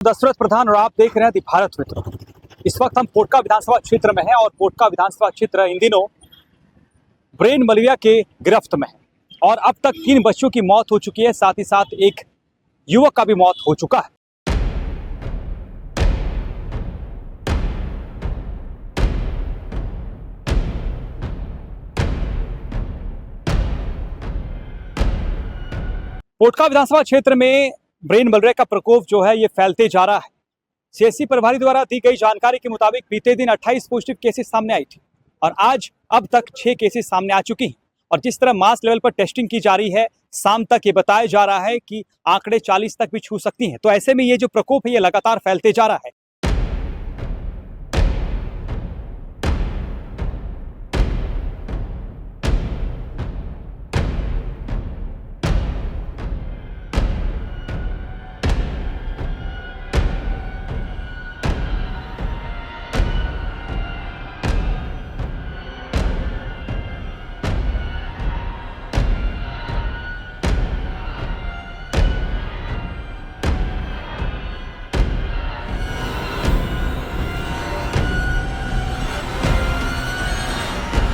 दशरथ प्रधान और आप देख रहे हैं दी भारत मित्र। इस वक्त हम पोटका विधानसभा क्षेत्र में हैं और पोटका विधानसभा क्षेत्र इन दिनों ब्रेन मलेरिया के गिरफ्त में है और अब तक 3 बच्चों की मौत हो चुकी है, साथ ही साथ एक युवक का भी मौत हो चुका है। पोटका विधानसभा क्षेत्र में ब्रेन मलेरिया का प्रकोप जो है ये फैलते जा रहा है। सीएचसी प्रभारी द्वारा दी गई जानकारी के मुताबिक बीते दिन 28 पॉजिटिव केसेस सामने आई थी और आज अब तक 6 केसेस सामने आ चुकी हैं और जिस तरह मास लेवल पर टेस्टिंग की जा रही है, शाम तक ये बताया जा रहा है कि आंकड़े 40 तक भी छू सकती हैं। तो ऐसे में ये जो प्रकोप है ये लगातार फैलते जा रहा है।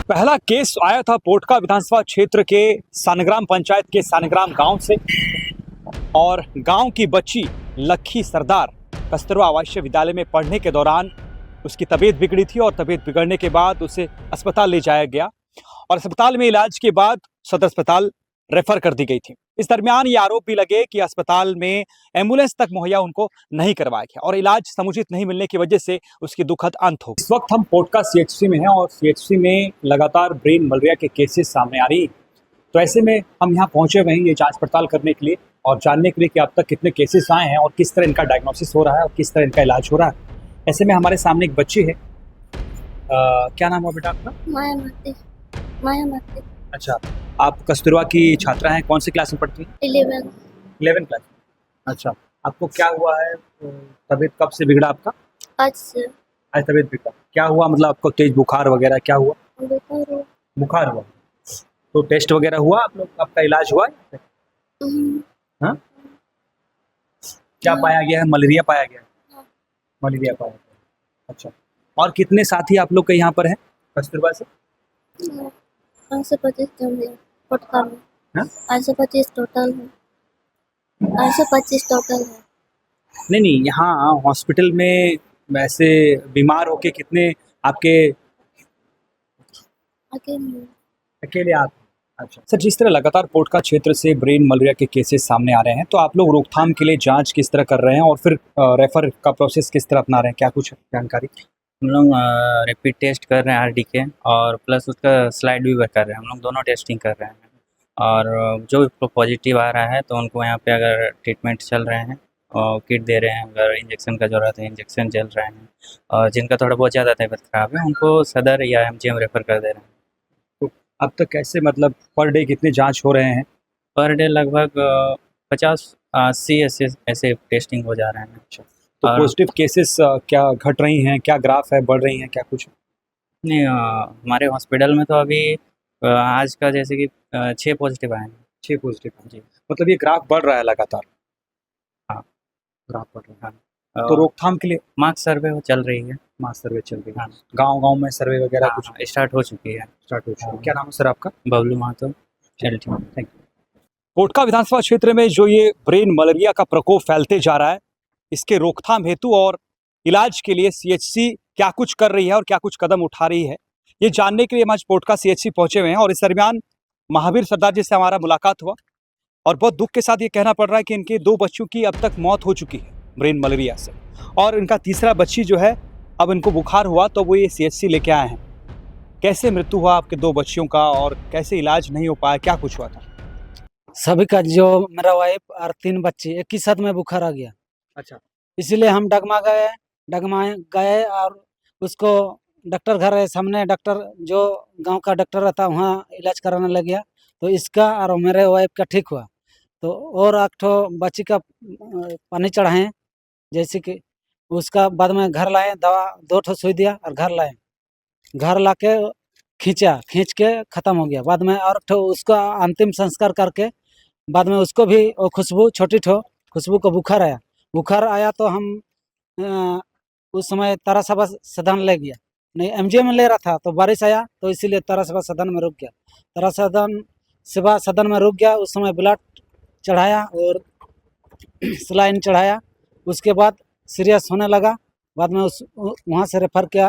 पहला केस आया था पोटका विधानसभा क्षेत्र के सानग्राम पंचायत के सानग्राम गांव से और गांव की बच्ची लक्की सरदार कस्तूरबा आवासीय विद्यालय में पढ़ने के दौरान उसकी तबीयत बिगड़ी थी और तबीयत बिगड़ने के बाद उसे अस्पताल ले जाया गया और अस्पताल में इलाज के बाद सदर अस्पताल रेफर कर दी गई थी। इस दरमियान ये आरोप भी लगे कि अस्पताल में एम्बुलेंस तक मुहैया उनको नहीं करवाया गया और इलाज समुचित नहीं मिलने की वजह से उसकी दुखद अंत हो। इस वक्त हम पोटका सीएचसी में हैं और सीएचसी में लगातार ब्रेन मलेरिया के केसेस सामने आ रही हैं। तो ऐसे में हम यहाँ पहुंचे हुए हैं ये जांच पड़ताल करने के लिए और जानने के लिए कि अब तक कितने केसेस आए हैं और किस तरह इनका डायग्नोसिस हो रहा है और किस तरह इनका इलाज हो रहा है। ऐसे में हमारे सामने एक बच्ची है, क्या नाम हुआ बेटा आपका? माया। अच्छा, आप कस्तूरबा की छात्रा हैं, कौन सी क्लास में पढ़ती हैं? 11 क्लास। अच्छा, आपको क्या हुआ है? तबीयत कब से बिगड़ा आपका? आज से। आज तबीयत बिगड़ा, क्या हुआ? मतलब आपको तेज बुखार वगैरह क्या हुआ? बुखार हुआ। तो टेस्ट वगैरह हुआ आप लोग, आपका इलाज हुआ? हाँ, क्या पाया गया है? मलेरिया पाया गया है? मलेरिया पाया गया। अच्छा, और कितने साथी आप लोग के यहाँ पर हैं कस्तूरबा से? 25 पोटका में। हाँ? 25 टोटल है। 25 टोटल है। नहीं, यहाँ हॉस्पिटल में वैसे बीमार होके कितने आपके? अकेले आप? अच्छा सर, जिस तरह लगातार पोटका क्षेत्र से ब्रेन मलेरिया के केसेस सामने आ रहे हैं तो आप लोग रोकथाम के लिए जांच किस तरह कर रहे हैं और फिर रेफर का प्रोसेस किस तरह अपना रहे हैं, क्या कुछ जानकारी? हम लोग रैपिड टेस्ट कर रहे हैं आरडीके और प्लस उसका स्लाइड भी कर रहे हैं। हम लोग दोनों टेस्टिंग कर रहे हैं और जो पॉजिटिव आ रहा है तो उनको यहाँ पे अगर ट्रीटमेंट चल रहे हैं और किट दे रहे हैं, अगर इंजेक्शन का ज़रूरत है इंजेक्शन चल रहे हैं और जिनका थोड़ा बहुत ज़्यादा तबीयत ख़राब है उनको सदर या एमजीएम रेफ़र कर दे रहे हैं। तो अब तक कैसे, मतलब पर डे कितने जाँच हो रहे हैं? पर डे लगभग 50-80 ऐसे टेस्टिंग हो जा रहे हैं। अच्छा, तो पॉजिटिव केसेस क्या घट रही हैं, क्या ग्राफ है, बढ़ रही हैं, क्या कुछ? नहीं, हमारे हॉस्पिटल में तो अभी आज का जैसे कि 6 पॉजिटिव आए हैं। 6 पॉजिटिव जी, मतलब ये ग्राफ बढ़ रहा है लगातार? हाँ, ग्राफ बढ़ रहा है। तो रोकथाम के लिए मार्क्स सर्वे चल रही है। मार्क्स सर्वे चल रही है। हाँ, गांव में सर्वे वगैरह कुछ स्टार्ट हो चुकी है। क्या नाम है सर आपका? बबलू महतो। Thank you. पोटका विधानसभा क्षेत्र में जो ये ब्रेन मलेरिया का प्रकोप फैलते जा रहा है, इसके रोकथाम हेतु और इलाज के लिए सीएचसी क्या कुछ कर रही है और क्या कुछ कदम उठा रही है, ये जानने के लिए हम आज पोटका सीएचसी पहुंचे हुए हैं और इस दरमियान महावीर सरदार जी से हमारा मुलाकात हुआ और बहुत दुख के साथ ये कहना पड़ रहा है कि इनके 2 बच्चों की अब तक मौत हो चुकी है ब्रेन मलेरिया से और इनका तीसरा बच्ची जो है अब इनको बुखार हुआ तो वो ये सीएचसी लेके आए हैं। कैसे मृत्यु हुआ आपके 2 बच्चियों का और कैसे इलाज नहीं हो पाया, क्या कुछ हुआ था? सभी का, जो मेरा वाइफ और 3 बच्चे एक ही साथ में बुखार आ गया। अच्छा, इसलिए हम डगमा गए और उसको डॉक्टर घर है सामने, डॉक्टर जो गांव का डॉक्टर रहता वहाँ इलाज कराने लग गया तो इसका और मेरे वाइफ का ठीक हुआ। तो और 8 बच्ची का पानी चढ़ाएं, जैसे कि उसका बाद में घर लाए, दवा 2 सुई दिया और घर लाए, घर ला के खींच के ख़त्म हो गया। बाद में और उसका अंतिम संस्कार करके बाद में उसको भी खुशबू, छोटी खुशबू को बुखार आया, बुखार आया तो हम उस समय तारासभा सदन ले गया, नहीं एमजीएम में ले रहा था, तो बारिश आया तो इसीलिए तारासभा सदन में रुक गया। तारासभा सदन में रुक गया, उस समय ब्लड चढ़ाया और सलाइन चढ़ाया। उसके बाद सीरियस होने लगा, बाद में वहाँ से रेफ़र किया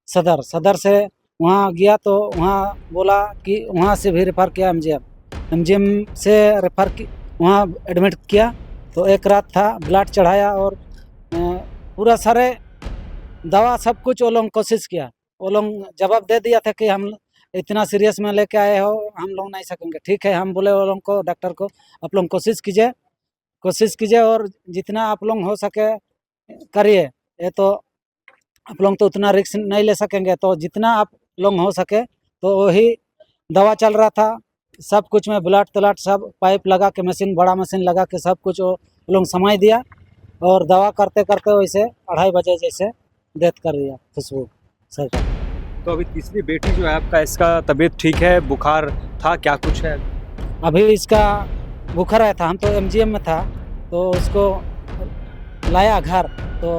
सदर से वहाँ गया तो वहाँ बोला कि वहाँ से भी रेफ़र किया एमजीएम से रेफ़र की, वहाँ एडमिट किया। तो एक रात था, ब्लड चढ़ाया और पूरा सारे दवा सब कुछ वो लोग कोशिश किया। वो लोग जवाब दे दिया था कि हम इतना सीरियस में लेके आए हो, हम लोग नहीं सकेंगे। ठीक है, हम बोले वो लोग को, डॉक्टर को, आप लोग कोशिश कीजिए और जितना आप लोग हो सके करिए। ये तो आप लोग तो उतना रिस्क नहीं ले सकेंगे, तो जितना आप लोग हो सके तो वही दवा चल रहा था। सब कुछ में ब्लड तलट सब पाइप लगा के, मशीन, बड़ा मशीन लगा के सब कुछ वो लोग समय दिया और दवा करते करते वैसे 2:30 बजे जैसे डेथ कर दिया खुशबू सर। तो अभी तीसरी बेटी जो है आपका, इसका तबीयत ठीक है? बुखार था, क्या कुछ है? अभी इसका बुखार आया था, हम तो एमजीएम में था, तो उसको लाया घर, तो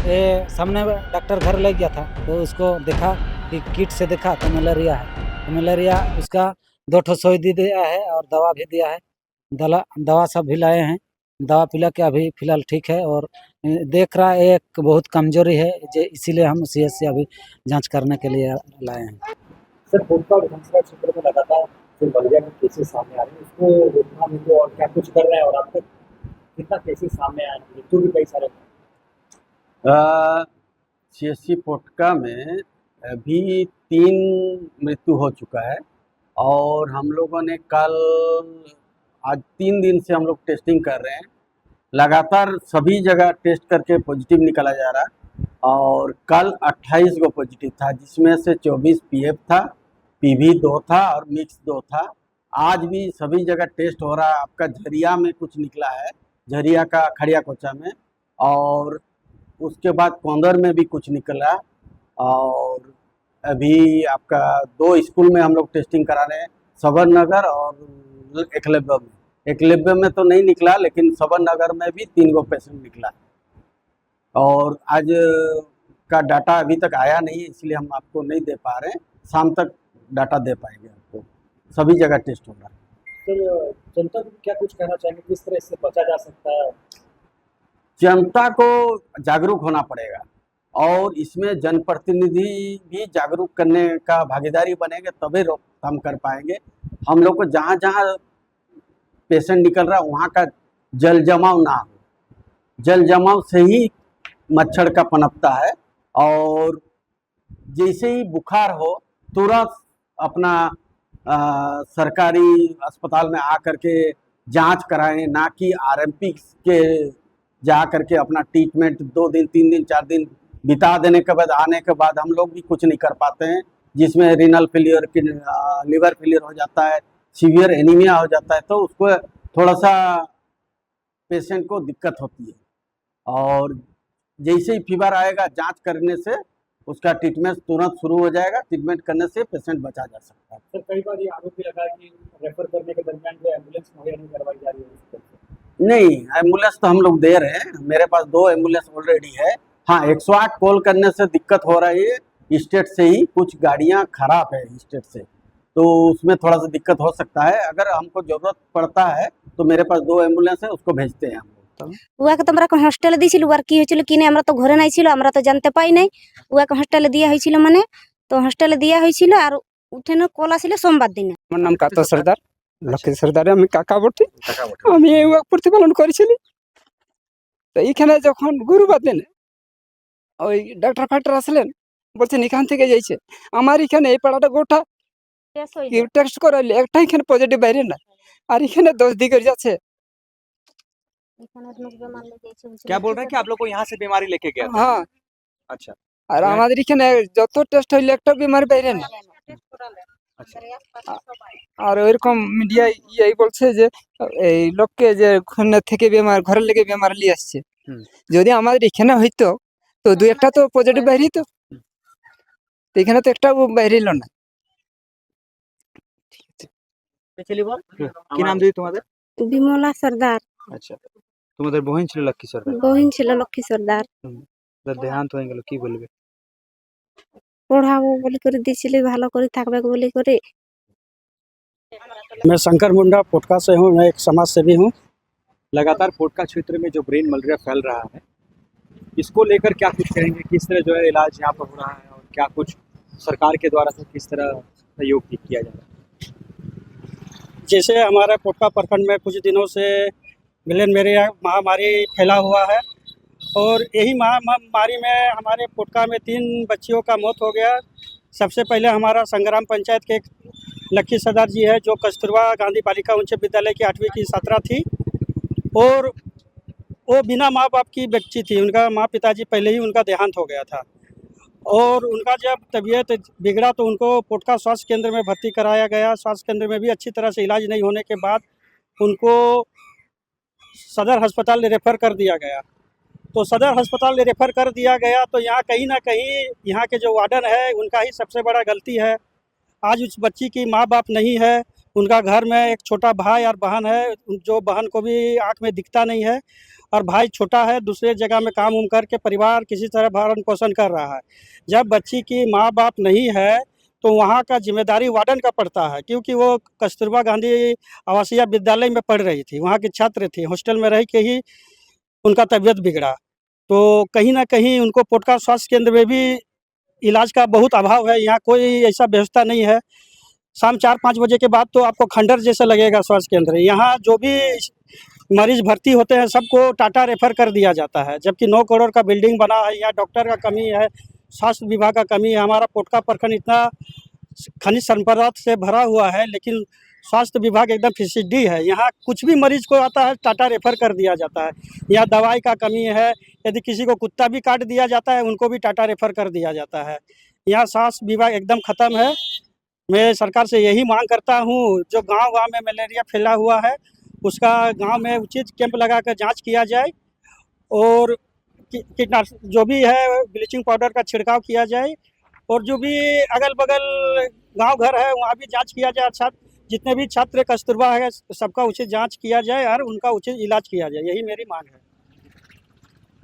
ये सामने डॉक्टर घर ले गया था, तो उसको देखा कि किट से देखा तो मलेरिया है। तो मलेरिया उसका 2 ठो सुई दिया है और दवा भी दिया है। दवा सब भी लाए हैं, दवा पिला के अभी फ़िलहाल ठीक है और देख रहा है एक बहुत कमज़ोरी है, इसीलिए हम सीएस से अभी जांच करने के लिए लाए हैं। सर, कोटपा विधानसभा क्षेत्र में लगातार जो मलेरिया के केसेस सामने आ रहे हैं, उसको रोकना में तो और क्या कुछ कर रहे हैं, और अब तक कितना केसेस सामने आए हैं? मृत्यु भी कई सारे सीएससी पोटका में अभी 3 मृत्यु हो चुका है और हम लोगों ने आज 3 दिन से हम लोग टेस्टिंग कर रहे हैं। लगातार सभी जगह टेस्ट करके पॉजिटिव निकला जा रहा है और कल 28 गो पॉजिटिव था, जिसमें से 24 पीएफ था, पीवी 2 था और मिक्स 2 था। आज भी सभी जगह टेस्ट हो रहा है। आपका झरिया में कुछ निकला है, झरिया का खड़िया कोचा में, और उसके बाद कोंदर में भी कुछ निकला। और अभी आपका 2 स्कूल में हम लोग टेस्टिंग करा रहे हैं, सबर नगर और एकलव्य में। एकलव्य में तो नहीं निकला, लेकिन सबर नगर में भी 3 गो पेशेंट निकला। और आज का डाटा अभी तक आया नहीं है, इसलिए हम आपको नहीं दे पा रहे हैं। शाम तक डाटा दे पाएंगे आपको। सभी जगह टेस्ट हो रहा है। सर, जनता को क्या कुछ कहना चाहेंगे, किस तरह से बचा जा सकता है? जनता को जागरूक होना पड़ेगा और इसमें जनप्रतिनिधि भी जागरूक करने का भागीदारी बनेंगे, तभी रोकथाम कर पाएंगे। हम लोग को जहाँ जहाँ पेशेंट निकल रहा है वहाँ का जल जमाव ना हो, जल जमाव से ही मच्छर का पनपता है। और जैसे ही बुखार हो तुरंत अपना सरकारी अस्पताल में आकर के जांच कराएं, ना कि आरएमपी के जा करके अपना ट्रीटमेंट 2 दिन 3 दिन 4 दिन बिता देने के बाद आने के बाद हम लोग भी कुछ नहीं कर पाते हैं, जिसमें रीनल फेलियर, लिवर फेलियर हो जाता है, सीवियर एनीमिया हो जाता है, तो उसको थोड़ा सा पेशेंट को दिक्कत होती है। और जैसे ही फीवर आएगा जांच करने से उसका ट्रीटमेंट तुरंत शुरू हो जाएगा। ट्रीटमेंट करने से पेशेंट बचा जा सकता है। सर, कई बार ये आरोप भी लगा कि रेफर करने के दरमियान जो एम्बुलेंस मुहैया नहीं करवाई जा रही है। नहीं, एम्बुलेंस तो हम लोग दे रहे हैं, मेरे पास 2 एम्बुलेंस ऑलरेडी है। हाँ, 108 कॉल करने से दिक्कत हो रही है, स्टेट से ही कुछ गाड़ियाँ खराब है स्टेट से, तो उसमें थोड़ा सा दिक्कत हो सकता है। अगर हमको ज़रूरत पड़ता है तो मेरे पास 2 एम्बुलेंस है, उसको भेजते हैं हम लोग। উয়াকে তো আমরা হস্টেলে দিয়েছিল, উয়ার কি হয়েছিল কিনে আমরা তো ঘরে নাই ছিল, আমরা তো জানতে পাই নাই। উয়াকে হস্টেলে দেওয়া হয়েছিল, মানে তো হস্টেলে দেওয়া হয়েছিল আর উঠেন কল আসিল সোমবার দিনে। আমার নাম কাতো সর্দার, লক্ষ্মী সর্দারে আমি কাকা বটি। আমি এই প্রতিপালন করেছিলি, তো এইখানে যখন গুরুবার দিনে ওই ডাক্তার ফাক্তার আসলেন, বলছেন এখান থেকে যাইছে। আমার এখানে এই পাড়াটা গোটা টেস্ট করাইলে একটা এখানে পজিটিভ বাইরে না, আর এখানে 10 দিকে যাচ্ছে। क्या बोल रहे हैं कि आप लोग को यहाँ से बीमारी लेके गया था? হ্যাঁ, अच्छा আর আমাদের এখানে যত টেস্ট হইলে একটা বিমারি বাইরে না। আর ওইরকম মিডিয়া এই বলছে যে এই লোককে যে ওখানে থেকে বেমার ঘরের লেগে বেমার নিয়ে আসছে। যদি আমাদের এখানে হইতো তো 2-1টা তো পজিটিভ বাইরে তো, এখানে তো একটাও বাইরে এলো না। चलिए बोल, কি নাম দিদি তোমাদের? বিমলা সর্দার। अच्छा, তোমাদের বহিন ছিল লক্ষ্মী সর্দার বহিন ছিল লক্ষ্মী সর্দার দেহান্ত হয়ে গেল কি বলবে পড়াবো বলে করে দিয়েছিল ভালো করে থাকবে বলে করে मैं शंकर मुंडा पोटका से हूँ। मैं एक समाज सेवी हूँ। लगातार पोटका क्षेत्र में जो ब्रेन मलेरिया फैल रहा है इसको लेकर क्या कुछ कहेंगे किस तरह जो है इलाज यहाँ पर हो रहा है और क्या कुछ सरकार के द्वारा से किस तरह सहयोग भी किया जा रहा है जैसे हमारे पोटका प्रखंड में कुछ दिनों से मलेरिया महामारी फैला हुआ है और यही महामारी में हमारे पोटका में 3 बच्चियों का मौत हो गया। सबसे पहले हमारा संग्राम पंचायत के एक लक्की सरदार जी है जो कस्तूरबा गांधी बालिका उच्च विद्यालय की 8वीं की छात्रा थी और वो बिना माँ बाप की बच्ची थी। उनका माँ पिताजी पहले ही उनका देहांत हो गया था और उनका जब तबीयत बिगड़ा तो उनको पोटका स्वास्थ्य केंद्र में भर्ती कराया गया। स्वास्थ्य केंद्र में भी अच्छी तरह से इलाज नहीं होने के बाद उनको सदर अस्पताल रेफ़र कर दिया गया। तो सदर अस्पताल रेफ़र कर दिया गया तो यहाँ कहीं ना कहीं यहाँ के जो वार्डन है उनका ही सबसे बड़ा गलती है। आज उस बच्ची की माँ बाप नहीं है, उनका घर में एक छोटा भाई और बहन है जो बहन को भी आँख में दिखता नहीं है और भाई छोटा है दूसरे जगह में काम उम करके परिवार किसी तरह भरण पोषण कर रहा है। जब बच्ची की माँ बाप नहीं है तो वहाँ का जिम्मेदारी वार्डन का पड़ता है क्योंकि वो कस्तूरबा गांधी आवासीय विद्यालय में पढ़ रही थी, वहाँ की छात्र थी। हॉस्टल में रह के ही उनका तबीयत बिगड़ा तो कहीं ना कहीं उनको पोटका स्वास्थ्य केंद्र में भी इलाज का बहुत अभाव है। यहाँ कोई ऐसा व्यवस्था नहीं है। शाम 4-5 बजे के बाद तो आपको खंडर जैसा लगेगा स्वास्थ्य केंद्र। यहाँ जो भी मरीज भर्ती होते हैं सबको टाटा रेफ़र कर दिया जाता है जबकि 9 करोड़ का बिल्डिंग बना है। यहाँ डॉक्टर का कमी है, स्वास्थ्य विभाग का कमी है। हमारा पोटका प्रखंड इतना खनिज संपदा से भरा हुआ है लेकिन स्वास्थ्य विभाग एकदम फिसड्डी है। यहाँ कुछ भी मरीज को आता है टाटा रेफ़र कर दिया जाता है। यहाँ दवाई का कमी है, यदि किसी को कुत्ता भी काट दिया जाता है उनको भी टाटा रेफ़र कर दिया जाता है। यहाँ स्वास्थ्य विभाग एकदम ख़त्म है। मैं सरकार से यही मांग करता हूँ जो गांव-गांव में मलेरिया फैला हुआ है उसका गांव में उचित कैंप लगाकर जांच किया जाए और कीटनाशक जो भी है ब्लीचिंग पाउडर का छिड़काव किया जाए और जो भी अगल-बगल गांव घर है वहाँ भी जांच किया जाए। छात्र जितने भी छात्र कस्तूरबा है सबका उचित जांच किया जाए और उनका उचित इलाज किया जाए, यही मेरी मांग है।